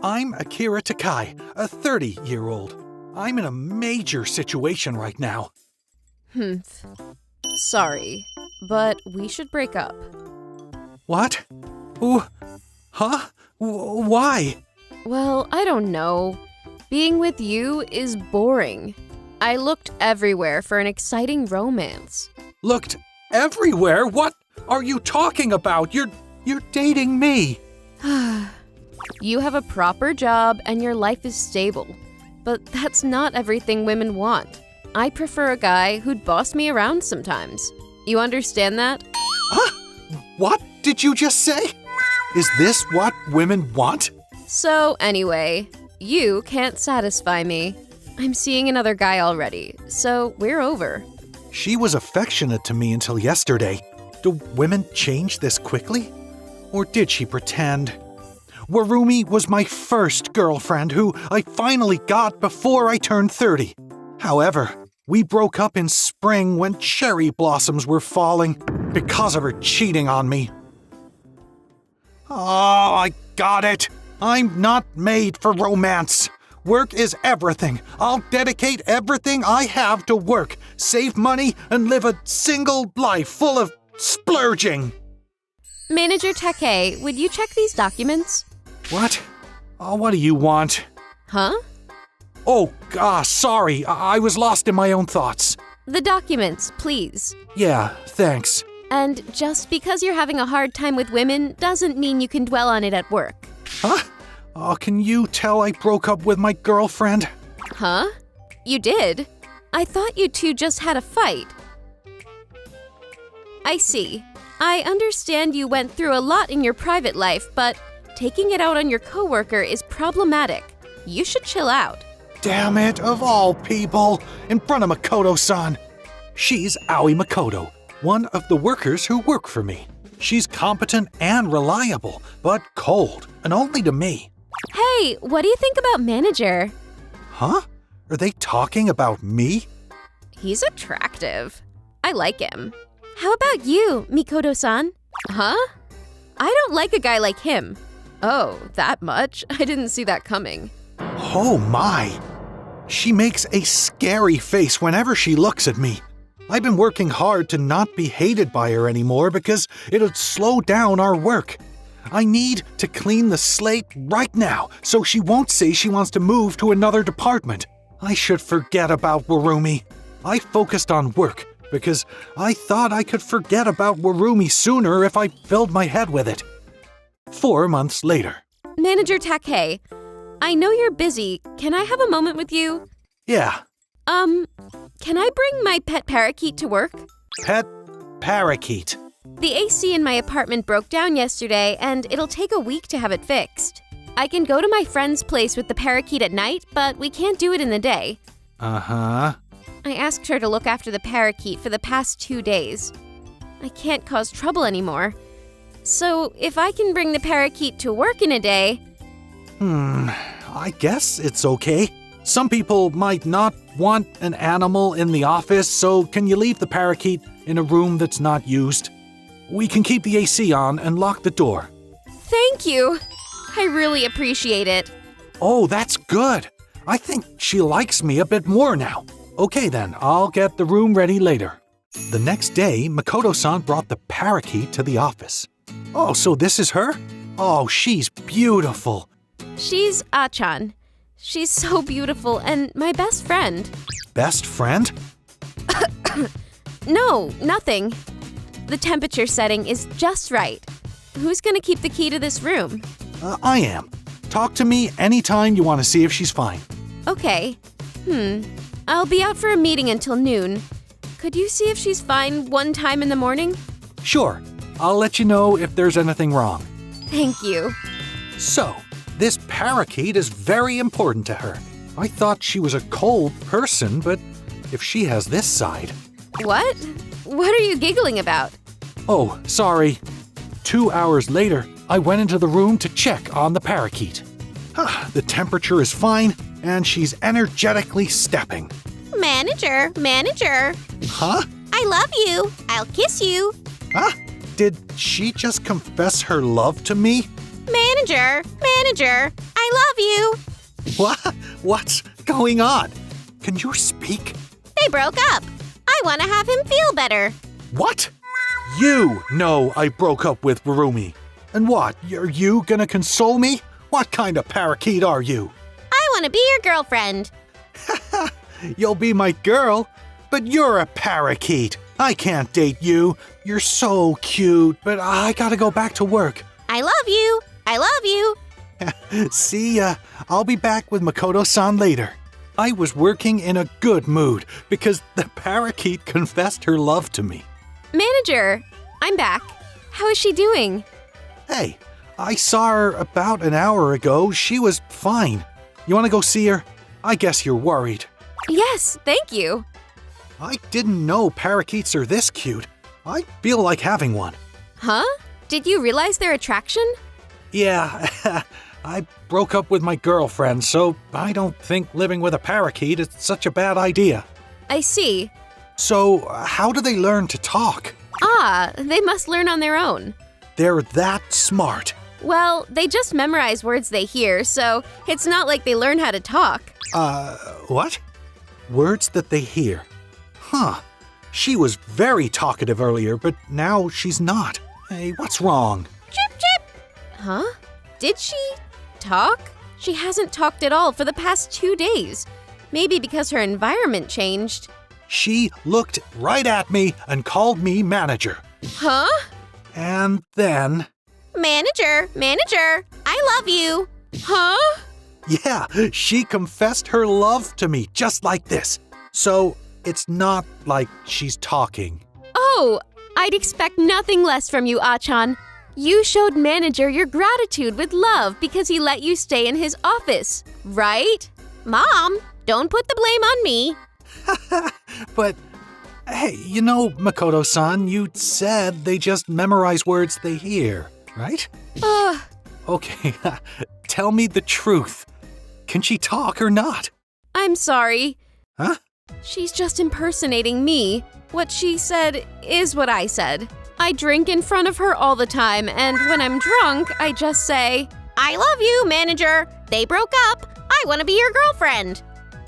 I'm Akira Takai, a 30-year-old. I'm in a major situation right now. Sorry, but we should break up. What? Huh? Why? Well, I don't know. Being with you is boring. I looked everywhere for an exciting romance. Looked everywhere? What are you talking about? You're dating me. You have a proper job and your life is stable. But that's not everything women want. I prefer a guy who'd boss me around sometimes. You understand that? Huh? What did you just say? Is this what women want? So anyway, you can't satisfy me. I'm seeing another guy already, so we're over. She was affectionate to me until yesterday. Do women change this quickly? Or did she pretend? Warumi was my first girlfriend who I finally got before I turned 30. However, we broke up in spring when cherry blossoms were falling because of her cheating on me. Oh, I got it. I'm not made for romance. Work is everything. I'll dedicate everything I have to work, save money, and live a single life full of splurging. Manager Take, would you check these documents? What? Oh, what do you want? Huh? Oh, sorry. I was lost in my own thoughts. The documents, please. Yeah, thanks. And just because you're having a hard time with women doesn't mean you can dwell on it at work. Huh? Oh, can you tell I broke up with my girlfriend? Huh? You did? I thought you two just had a fight. I see. I understand you went through a lot in your private life, but taking it out on your coworker is problematic. You should chill out. Damn it, of all people, in front of Makoto-san. She's Aoi Makoto, one of the workers who work for me. She's competent and reliable, but cold, and only to me. Hey, what do you think about manager? Huh? Are they talking about me? He's attractive. I like him. How about you, Mikoto-san? Huh? I don't like a guy like him. Oh, that much? I didn't see that coming. Oh my! She makes a scary face whenever she looks at me. I've been working hard to not be hated by her anymore because it'll slow down our work. I need to clean the slate right now so she won't say she wants to move to another department. I should forget about Warumi. I focused on work because I thought I could forget about Warumi sooner if I filled my head with it. 4 months later. Manager Take, I know you're busy. Can I have a moment with you? Yeah. Can I bring my pet parakeet to work? Pet parakeet. The AC in my apartment broke down yesterday, and it'll take a week to have it fixed. I can go to my friend's place with the parakeet at night, but we can't do it in the day. Uh-huh. I asked her to look after the parakeet for the past 2 days. I can't cause trouble anymore. So, if I can bring the parakeet to work in a day... I guess it's okay. Some people might not want an animal in the office, so can you leave the parakeet in a room that's not used? We can keep the AC on and lock the door. Thank you. I really appreciate it. Oh, that's good. I think she likes me a bit more now. Okay then, I'll get the room ready later. The next day, Makoto-san brought the parakeet to the office. Oh, so this is her? Oh, she's beautiful. She's Aasan. She's so beautiful and my best friend. Best friend? No, nothing. The temperature setting is just right. Who's gonna keep the key to this room? I am. Talk to me anytime you want to see if she's fine. Okay. I'll be out for a meeting until noon. Could you see if she's fine one time in the morning? Sure. I'll let you know if there's anything wrong. Thank you. So, this parakeet is very important to her. I thought she was a cold person, but if she has this side... What? What are you giggling about? Oh, sorry. 2 hours later, I went into the room to check on the parakeet. The temperature is fine, and she's energetically stepping. Manager. Huh? I love you. I'll kiss you. Huh? Did she just confess her love to me? Manager. I I love you. What? What's going on? Can you speak? They broke up. I want to have him feel better. What? You know I broke up with Burumi. And what, are you gonna console me? What kind of parakeet are you? I want to be your girlfriend. You'll be my girl, but you're a parakeet. I can't date you. You're so cute, but I gotta go back to work. I love you. I love you. See ya. I'll be back with Makoto-san later. I was working in a good mood because the parakeet confessed her love to me. Manager, I'm back. How is she doing? Hey, I saw her about an hour ago. She was fine. You want to go see her? I guess you're worried. Yes, thank you. I didn't know parakeets are this cute. I feel like having one. Huh? Did you realize their attraction? Yeah, I broke up with my girlfriend, so I don't think living with a parakeet is such a bad idea. I see. So, how do they learn to talk? Ah, they must learn on their own. They're that smart. Well, they just memorize words they hear, so it's not like they learn how to talk. What? Words that they hear. Huh. She was very talkative earlier, but now she's not. Hey, what's wrong? Chip, chip. Huh? Did she talk? She hasn't talked at all for the past 2 days. Maybe because her environment changed. She looked right at me and called me manager. Huh? And then... Manager, I love you. Huh? Yeah, she confessed her love to me just like this. So, it's not like she's talking. Oh, I'd expect nothing less from you, Aasan. You showed manager your gratitude with love because he let you stay in his office, right? Mom, don't put the blame on me. But, hey, you know, Makoto-san, you said they just memorize words they hear, right? Ugh. Okay, tell me the truth. Can she talk or not? I'm sorry. Huh? She's just impersonating me. What she said is what I said. I drink in front of her all the time, and when I'm drunk, I just say, I love you, manager. They broke up. I want to be your girlfriend.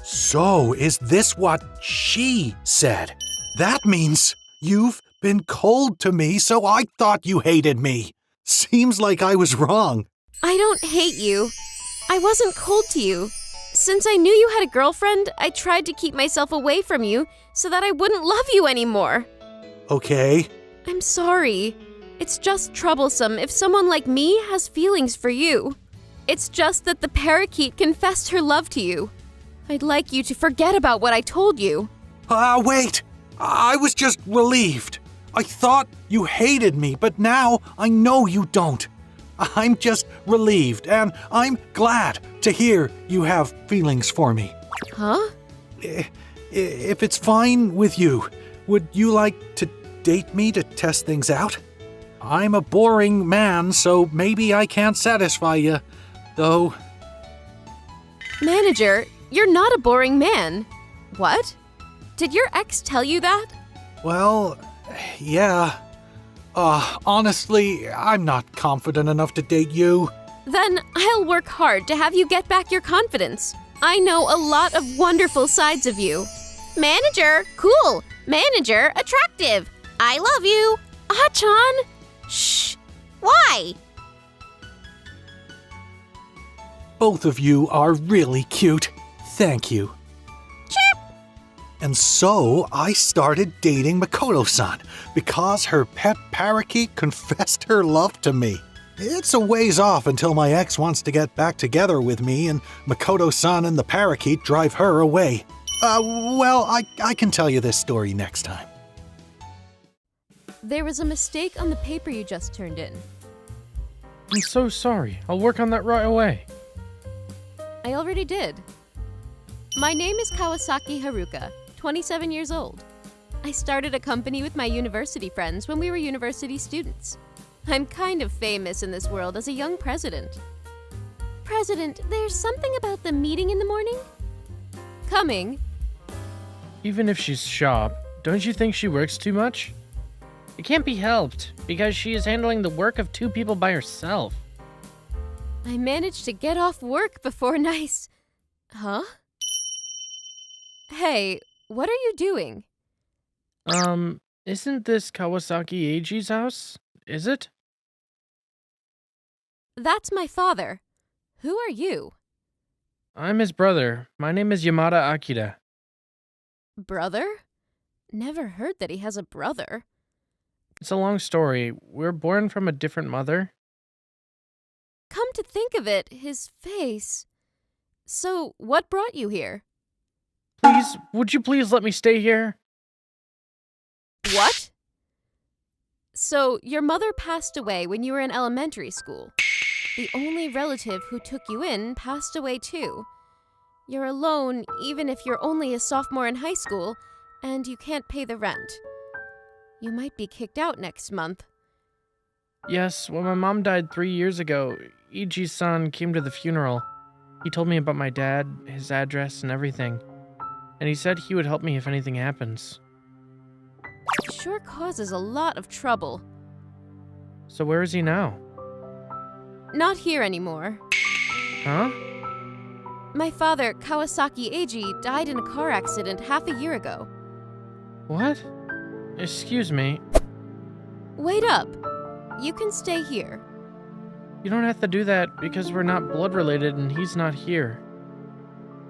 So, is this what she said? That means you've been cold to me, so I thought you hated me. Seems like I was wrong. I don't hate you. I wasn't cold to you. Since I knew you had a girlfriend, I tried to keep myself away from you so that I wouldn't love you anymore. Okay. I'm sorry. It's just troublesome if someone like me has feelings for you. It's just that the parakeet confessed her love to you. I'd like you to forget about what I told you. Wait. I was just relieved. I thought you hated me, but now I know you don't. I'm just relieved, and I'm glad to hear you have feelings for me. Huh? If it's fine with you, would you like to date me to test things out? I'm a boring man, so maybe I can't satisfy you, though. Manager, you're not a boring man. What? Did your ex tell you that? Well, yeah. Honestly, I'm not confident enough to date you. Then I'll work hard to have you get back your confidence. I know a lot of wonderful sides of you. Manager, cool. Manager, attractive. I love you. Aasan! Shh. Why? Both of you are really cute. Thank you. Chip. And so I started dating Makoto-san because her pet parakeet confessed her love to me. It's a ways off until my ex wants to get back together with me and Makoto-san and the parakeet drive her away. Well, I can tell you this story next time. There was a mistake on the paper you just turned in. I'm so sorry. I'll work on that right away. I already did. My name is Kawasaki Haruka, 27 years old. I started a company with my university friends when we were university students. I'm kind of famous in this world as a young president. President, there's something about the meeting in the morning? Coming. Even if she's sharp, don't you think she works too much? It can't be helped, because she is handling the work of 2 people by herself. I managed to get off work before nice... Huh? Hey, what are you doing? Isn't this Kawasaki Eiji's house? Is it? That's my father. Who are you? I'm his brother. My name is Yamada Akira. Brother? Never heard that he has a brother. It's a long story. We're born from a different mother. Come to think of it, his face... So, what brought you here? Would you please let me stay here? What? So, your mother passed away when you were in elementary school. The only relative who took you in passed away too. You're alone even if you're only a sophomore in high school, and you can't pay the rent. You might be kicked out next month. Yes, when my mom died 3 years ago, Eiji's-san came to the funeral. He told me about my dad, his address, and everything. And he said he would help me if anything happens. It sure causes a lot of trouble. So where is he now? Not here anymore. Huh? My father, Kawasaki Eiji, died in a car accident half a year ago. What? Excuse me. Wait up. You can stay here. You don't have to do that because we're not blood related and he's not here.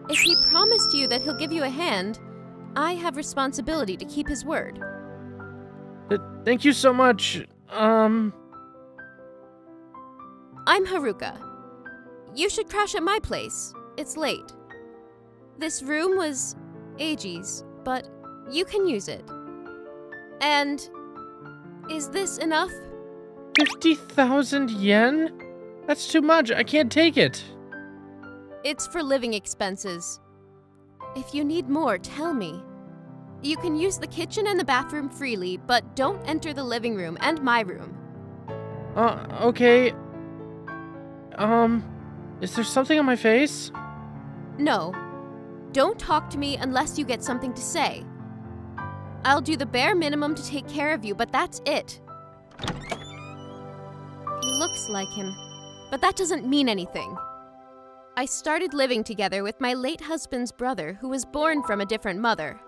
If he promised you that he'll give you a hand, I have responsibility to keep his word. Thank you so much. I'm Haruka. You should crash at my place. It's late. This room was Eiji's, but you can use it. And is this enough? 50,000 yen? That's too much. I can't take it. It's for living expenses. If you need more, tell me. You can use the kitchen and the bathroom freely, but don't enter the living room and my room. Okay. Is there something on my face? No. Don't talk to me unless you get something to say. I'll do the bare minimum to take care of you, but that's it. He looks like him, but that doesn't mean anything. I started living together with my late husband's brother, who was born from a different mother.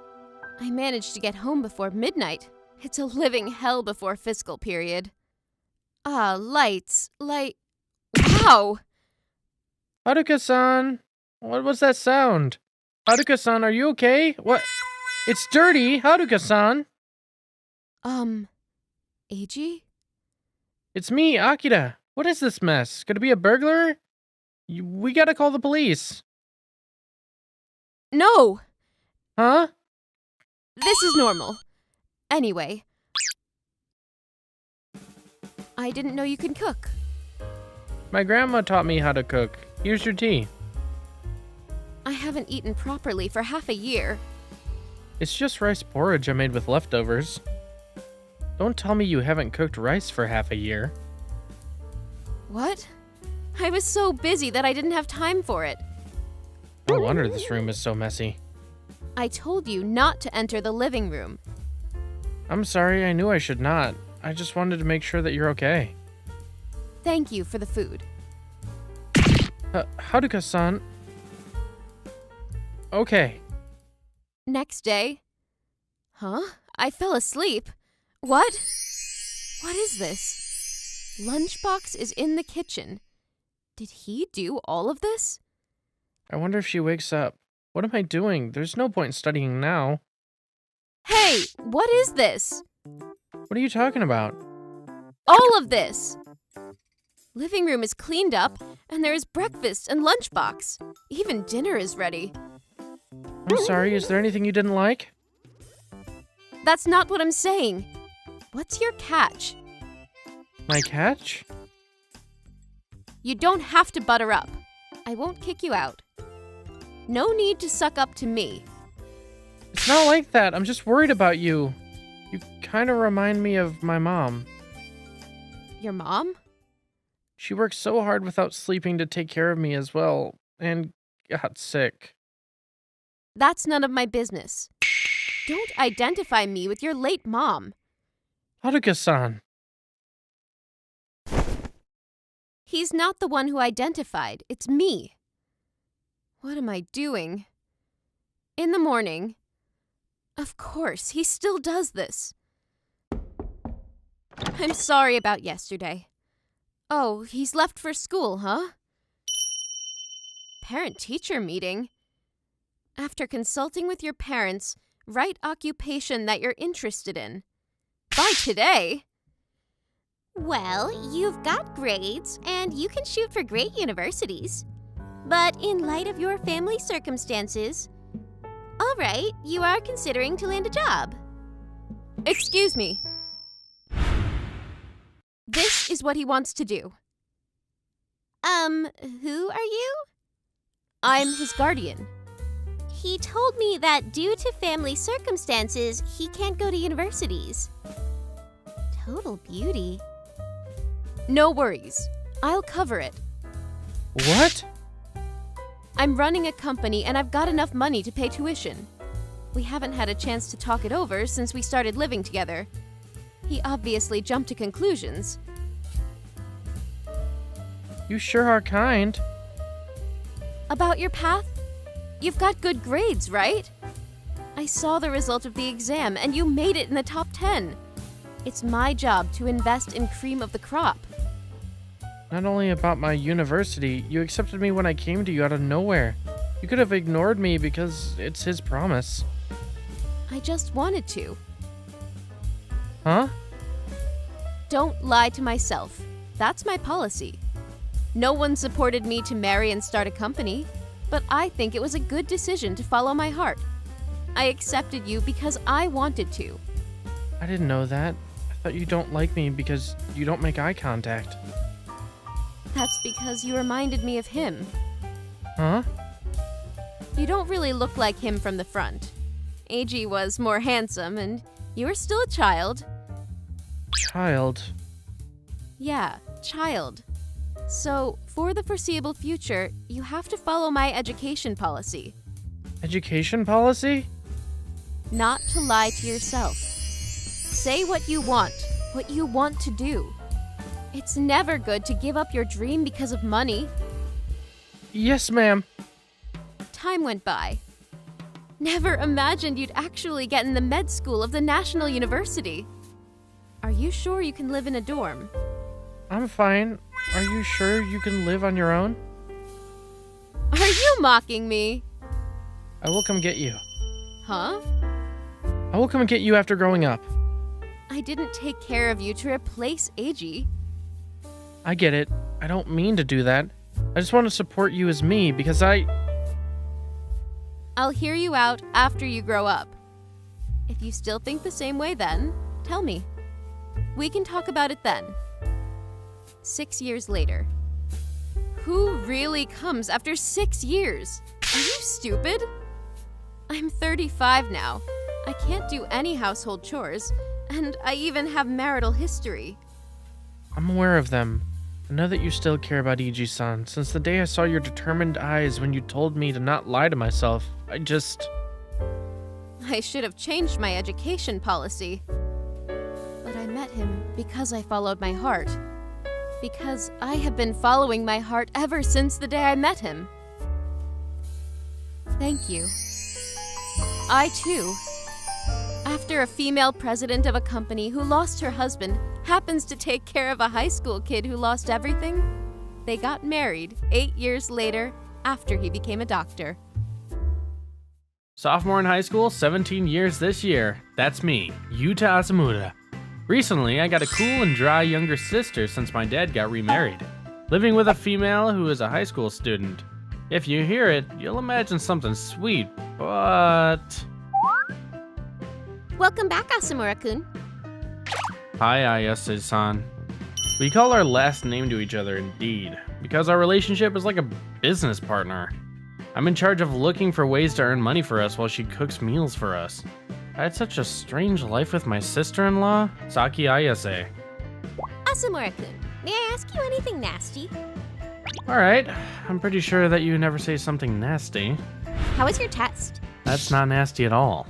I managed to get home before midnight. It's a living hell before fiscal period. Lights. Wow! Haruka-san! What was that sound? Haruka-san, are you okay? What? It's dirty! Haruka-san! Eiji? It's me, Akira. What is this mess? Could it be a burglar? We gotta call the police. No! Huh? This is normal. Anyway. I didn't know you can cook. My grandma taught me how to cook. Here's your tea. I haven't eaten properly for half a year. It's just rice porridge I made with leftovers. Don't tell me you haven't cooked rice for half a year. What? I was so busy that I didn't have time for it. No wonder this room is so messy. I told you not to enter the living room. I'm sorry, I knew I should not. I just wanted to make sure that you're okay. Thank you for the food. Haruka-san. Okay. Next day. Huh? I fell asleep. What? What is this? Lunchbox is in the kitchen. Did he do all of this? I wonder if she wakes up. What am I doing? There's no point in studying now. Hey, what is this? What are you talking about? All of this! Living room is cleaned up, and there is breakfast and lunchbox. Even dinner is ready. I'm sorry, is there anything you didn't like? That's not what I'm saying. What's your catch? My catch? You don't have to butter up. I won't kick you out. No need to suck up to me. It's not like that. I'm just worried about you. You kind of remind me of my mom. Your mom? She worked so hard without sleeping to take care of me as well, and got sick. That's none of my business. Don't identify me with your late mom. Haruka-san. He's not the one who identified. It's me. What am I doing? In the morning. Of course, he still does this. I'm sorry about yesterday. Oh, he's left for school, huh? Parent-teacher meeting? After consulting with your parents, write occupation that you're interested in. By today? Well, you've got grades, and you can shoot for great universities. But in light of your family circumstances, all right, you are considering to land a job. Excuse me. This is what he wants to do. Who are you? I'm his guardian. He told me that due to family circumstances, he can't go to universities. Total beauty. No worries. I'll cover it. What? I'm running a company and I've got enough money to pay tuition. We haven't had a chance to talk it over since we started living together. He obviously jumped to conclusions. You sure are kind. About your path? You've got good grades, right? I saw the result of the exam and you made it in the top 10. It's my job to invest in cream of the crop. Not only about my university, you accepted me when I came to you out of nowhere. You could have ignored me because it's his promise. I just wanted to. Huh? Don't lie to myself. That's my policy. No one supported me to marry and start a company, but I think it was a good decision to follow my heart. I accepted you because I wanted to. I didn't know that. I thought you don't like me because you don't make eye contact. That's because you reminded me of him. Huh? You don't really look like him from the front. AG was more handsome, and you were still a child. Child? Yeah, child. So, for the foreseeable future, you have to follow my education policy. Education policy? Not to lie to yourself. Say what you want to do. It's never good to give up your dream because of money. Yes, ma'am. Time went by. Never imagined you'd actually get in the med school of the National University. Are you sure you can live in a dorm? I'm fine. Are you sure you can live on your own? Are you mocking me? I will come get you. Huh? I will come get you after growing up. I didn't take care of you to replace AG. I get it. I don't mean to do that. I just want to support you as me because I'll hear you out after you grow up. If you still think the same way then, tell me. We can talk about it then. 6 years later. Who really comes after 6 years? Are you stupid? I'm 35 now. I can't do any household chores, and I even have marital history. I'm aware of them. I know that you still care about Iji-san. Since the day I saw your determined eyes when you told me to not lie to myself, I should have changed my education policy. But I met him because I followed my heart. Because I have been following my heart ever since the day I met him. Thank you. I too. After a female president of a company who lost her husband happens to take care of a high school kid who lost everything, they got married 8 years later after he became a doctor. Sophomore in high school, 17 years this year. That's me, Yuta Asamura. Recently, I got a cool and dry younger sister since my dad got remarried. Living with a female who is a high school student. If you hear it, you'll imagine something sweet, but... Welcome back, Asamura-kun. Hi, Ayasaki-san. We call our last name to each other Indeed, because our relationship is like a business partner. I'm in charge of looking for ways to earn money for us while she cooks meals for us. I had such a strange life with my sister-in-law, Saki Ayase. Asamura-kun, may I ask you anything nasty? Alright, I'm pretty sure that you never say something nasty. How was your test? That's not nasty at all.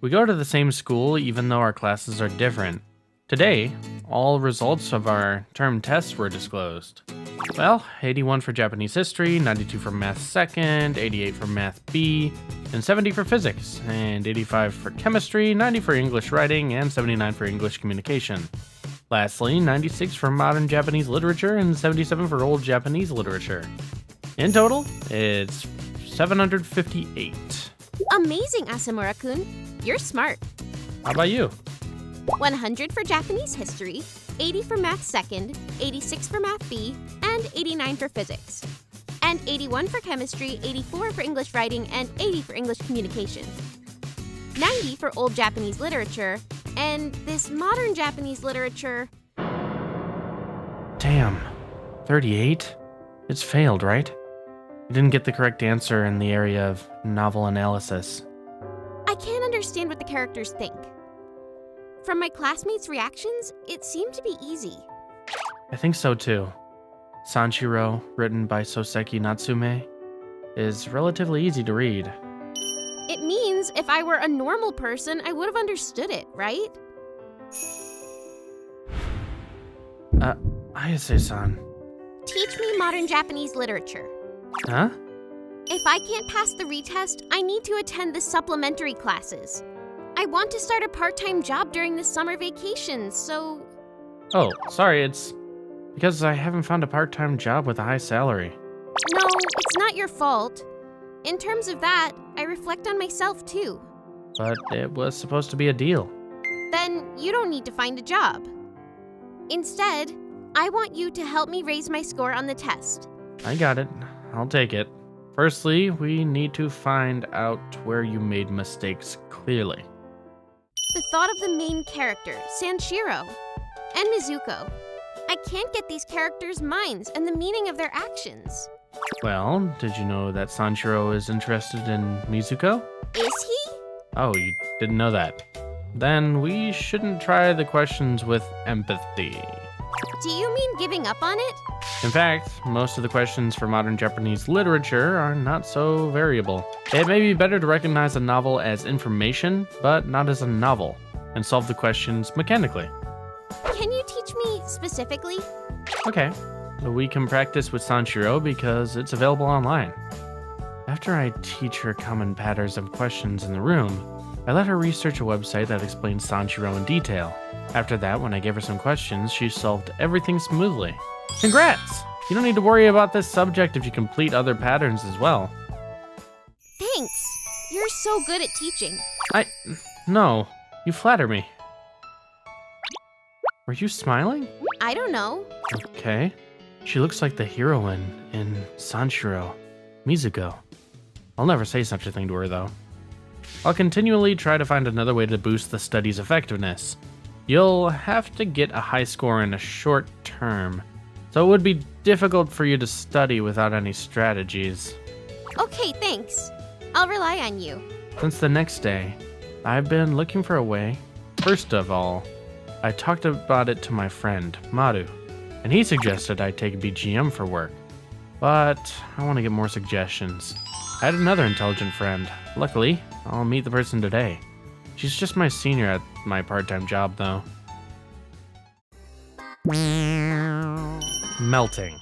We go to the same school even though our classes are different. Today, all results of our term tests were disclosed. Well, 81 for Japanese history, 92 for math second, 88 for math B, and 70 for physics, and 85 for chemistry, 90 for English writing, and 79 for English communication. Lastly, 96 for modern Japanese literature and 77 for old Japanese literature. In total, it's 758. Amazing, Asamura-kun. You're smart. How about you? 100 for Japanese history, 80 for math second, 86 for math B, and 89 for physics. And 81 for chemistry, 84 for English writing, and 80 for English communication. 90 for old Japanese literature, and this modern Japanese literature. Damn. 38? It's failed, right? You didn't get the correct answer in the area of novel analysis. I can't understand what the characters think. From my classmates' reactions, it seemed to be easy. I think so too. Sanshiro, written by Soseki Natsume, is relatively easy to read. It means if I were a normal person, I would have understood it, right? Ayase-san. Teach me modern Japanese literature. Huh? If I can't pass the retest, I need to attend the supplementary classes. I want to start a part-time job during the summer vacation, so... Oh, sorry, it's because I haven't found a part-time job with a high salary. No, it's not your fault. In terms of that, I reflect on myself too. But it was supposed to be a deal. Then you don't need to find a job. Instead, I want you to help me raise my score on the test. I got it. I'll take it. Firstly, we need to find out where you made mistakes clearly. The thought of the main character, Sanshiro, and Mizuko. I can't get these characters' minds and the meaning of their actions. Well, did you know that Sanshiro is interested in Mizuko? Is he? Oh, you didn't know that. Then we shouldn't try the questions with empathy. Do you mean giving up on it? In fact, most of the questions for modern Japanese literature are not so variable. It may be better to recognize a novel as information, but not as a novel, and solve the questions mechanically. Can you teach me specifically? Okay, we can practice with Sanshiro because it's available online. After I teach her common patterns of questions in the room, I let her research a website that explains Sanshiro in detail. After that, when I gave her some questions, she solved everything smoothly. Congrats! You don't need to worry about this subject if you complete other patterns as well. Thanks. You're so good at teaching. No, you flatter me. Were you smiling? I don't know. Okay. She looks like the heroine in Sanshiro, Mizuko. I'll never say such a thing to her, though. I'll continually try to find another way to boost the study's effectiveness. You'll have to get a high score in a short term, so it would be difficult for you to study without any strategies. Okay, thanks. I'll rely on you. Since the next day, I've been looking for a way. First of all, I talked about it to my friend, Maru, and he suggested I take BGM for work. But I want to get more suggestions. I had another intelligent friend. Luckily, I'll meet the person today. She's just my senior at my part-time job, though. Melting.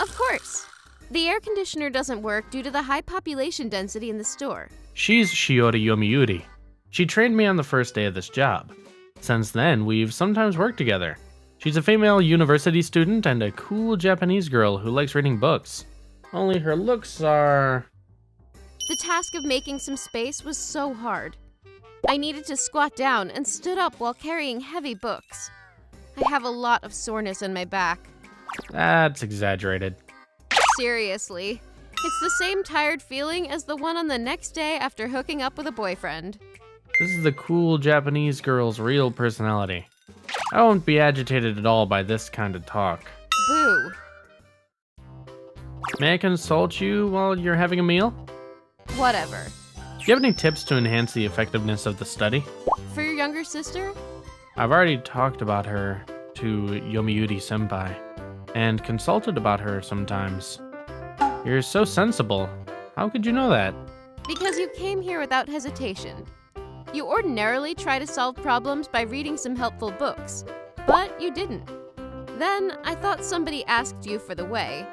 Of course. The air conditioner doesn't work due to the high population density in the store. She's Shiori Yomiuri. She trained me on the first day of this job. Since then, we've sometimes worked together. She's a female university student and a cool Japanese girl who likes reading books. Only her looks are... The task of making some space was so hard. I needed to squat down and stood up while carrying heavy books. I have a lot of soreness in my back. That's exaggerated. Seriously. It's the same tired feeling as the one on the next day after hooking up with a boyfriend. This is the cool Japanese girl's real personality. I won't be agitated at all by this kind of talk. Boo. May I consult you while you're having a meal? Whatever. Do you have any tips to enhance the effectiveness of the study? For your younger sister? I've already talked about her to Yomiuri-senpai, and consulted about her sometimes. You're so sensible. How could you know that? Because you came here without hesitation. You ordinarily try to solve problems by reading some helpful books, but you didn't. Then I thought somebody asked you for the way.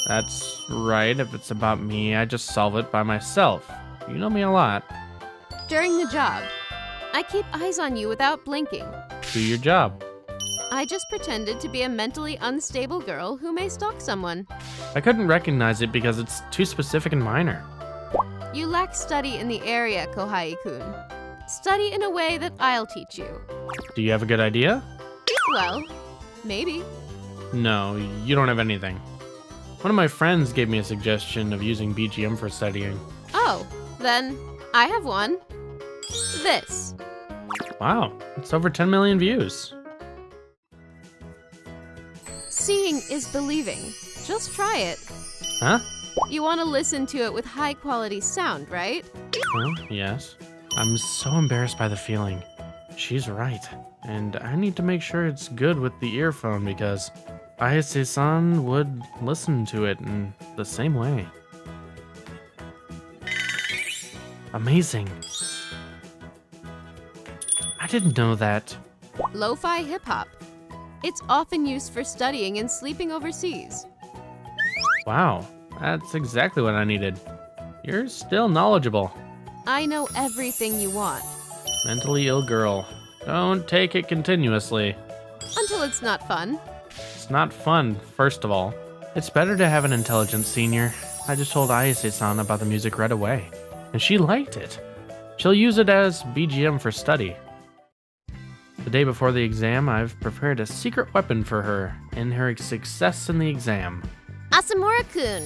That's right. If it's about me, I just solve it by myself. You know me a lot. During the job, I keep eyes on you without blinking. Do your job. I just pretended to be a mentally unstable girl who may stalk someone. I couldn't recognize it because it's too specific and minor. You lack study in the area, Kohai-kun. Study in a way that I'll teach you. Do you have a good idea? Well, maybe. No, you don't have anything. One of my friends gave me a suggestion of using BGM for studying. Oh, then I have one. This. Wow, it's over 10 million views. Seeing is believing. Just try it. Huh? You want to listen to it with high quality sound, right? Well, yes. I'm so embarrassed by the feeling. She's right. And I need to make sure it's good with the earphone because Ayase-san would listen to it in the same way. Amazing. I didn't know that. Lo-fi hip-hop. It's often used for studying and sleeping overseas. Wow, that's exactly what I needed. You're still knowledgeable. I know everything you want. Mentally ill girl. Don't take it continuously. Until it's not fun. It's not fun, first of all. It's better to have an intelligent senior. I just told Ayase-san about the music right away, and she liked it. She'll use it as BGM for study. The day before the exam, I've prepared a secret weapon for her in her success in the exam. Asamura-kun.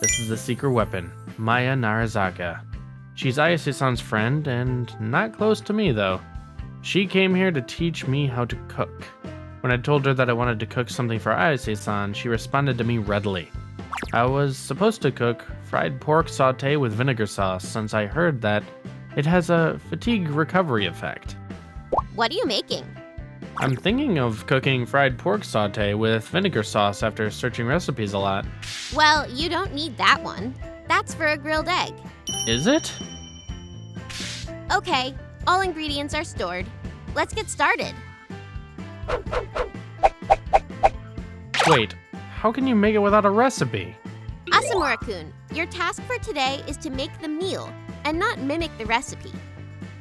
This is the secret weapon, Maya Narazaka. She's Ayase-san's friend and not close to me though. She came here to teach me how to cook. When I told her that I wanted to cook something for Ayase-san, she responded to me readily. I was supposed to cook fried pork sauté with vinegar sauce since I heard that it has a fatigue recovery effect. What are you making? I'm thinking of cooking fried pork sauté with vinegar sauce after searching recipes a lot. Well, you don't need that one. That's for a grilled egg. Is it? Okay, all ingredients are stored. Let's get started. Wait, how can you make it without a recipe? Asamura-kun, your task for today is to make the meal and not mimic the recipe.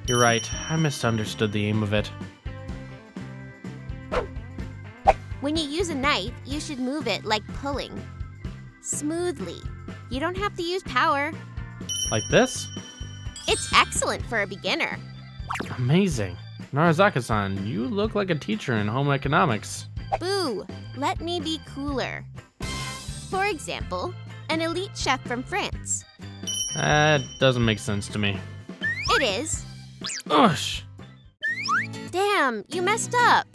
You're right, I misunderstood the aim of it. When you use a knife, you should move it like pulling. Smoothly. You don't have to use power. Like this? It's excellent for a beginner. Amazing. Narazaka-san, you look like a teacher in home economics. Boo! Let me be cooler. For example, an elite chef from France. That doesn't make sense to me. It is. Ush! Damn, you messed up.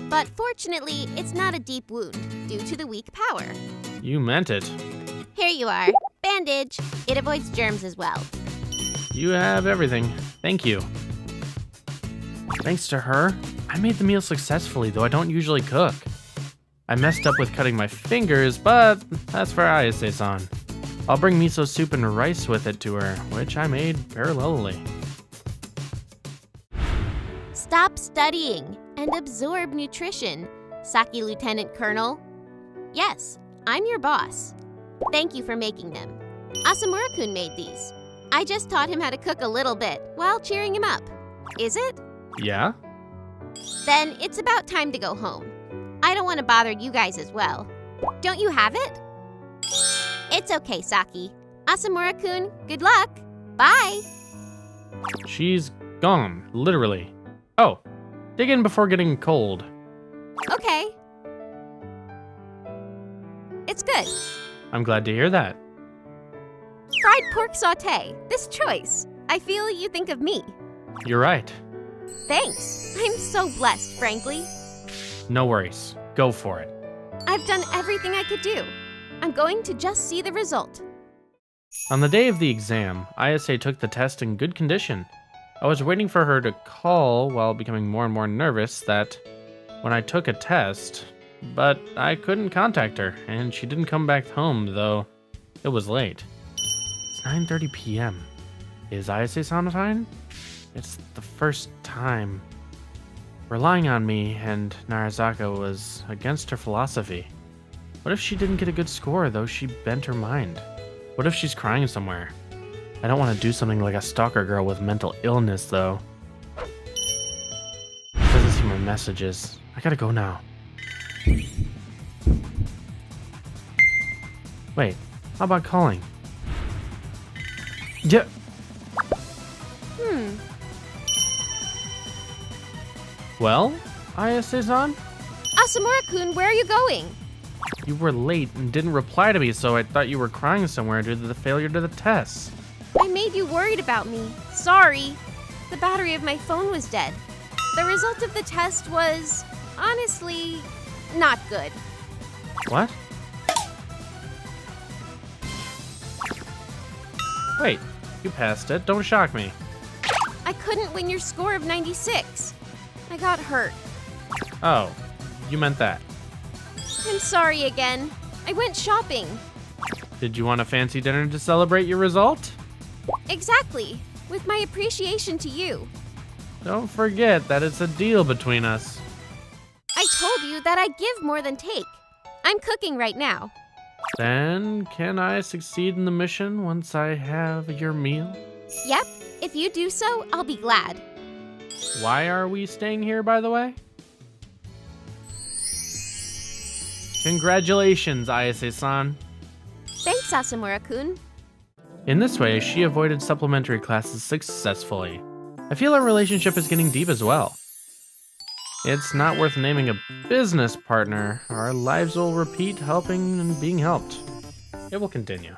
But fortunately, it's not a deep wound due to the weak power. You meant it. Here you are. Bandage. It avoids germs as well. You have everything. Thank you. Thanks to her, I made the meal successfully, though I don't usually cook. I messed up with cutting my fingers, but that's for Ayase-san. I'll bring miso soup and rice with it to her, which I made parallelly. Stop studying and absorb nutrition, Saki Lieutenant Colonel. Yes, I'm your boss. Thank you for making them. Asamura-kun made these. I just taught him how to cook a little bit while cheering him up. Is it? Yeah? Then it's about time to go home. I don't want to bother you guys as well. Don't you have it? It's okay, Saki. Asamura-kun, good luck. Bye. She's gone, literally. Oh, dig in before getting cold. Okay. It's good. I'm glad to hear that. Fried pork sauté. This choice. I feel you think of me. You're right. Thanks. I'm so blessed, frankly. No worries. Go for it. I've done everything I could do. I'm going to just see the result. On the day of the exam, Ayase took the test in good condition. I was waiting for her to call while becoming more and more nervous that when I took a test, but I couldn't contact her, and she didn't come back home, though it was late. It's 9:30 p.m. Is Ayase-san fine? It's the first time. Relying on me and Narazaka was against her philosophy. What if she didn't get a good score, though she bent her mind? What if she's crying somewhere? I don't want to do something like a stalker girl with mental illness, though. Doesn't see my messages. I gotta go now. Wait, how about calling? Yeah. Well, Ayase-san? Asamura-kun, where are you going? You were late and didn't reply to me, so I thought you were crying somewhere due to the failure to the test. I made you worried about me. Sorry. The battery of my phone was dead. The result of the test was, honestly, not good. What? Wait, you passed it. Don't shock me. I couldn't win your score of 96. I got hurt. Oh, you meant that. I'm sorry again. I went shopping. Did you want a fancy dinner to celebrate your result? Exactly. With my appreciation to you. Don't forget that it's a deal between us. I told you that I give more than take. I'm cooking right now. Then, can I succeed in the mission once I have your meal? Yep. If you do so, I'll be glad. Why are we staying here, by the way? Congratulations, Ayase-san. Thanks, Asamura-kun. In this way, she avoided supplementary classes successfully. I feel our relationship is getting deep as well. It's not worth naming a business partner. Our lives will repeat helping and being helped. It will continue.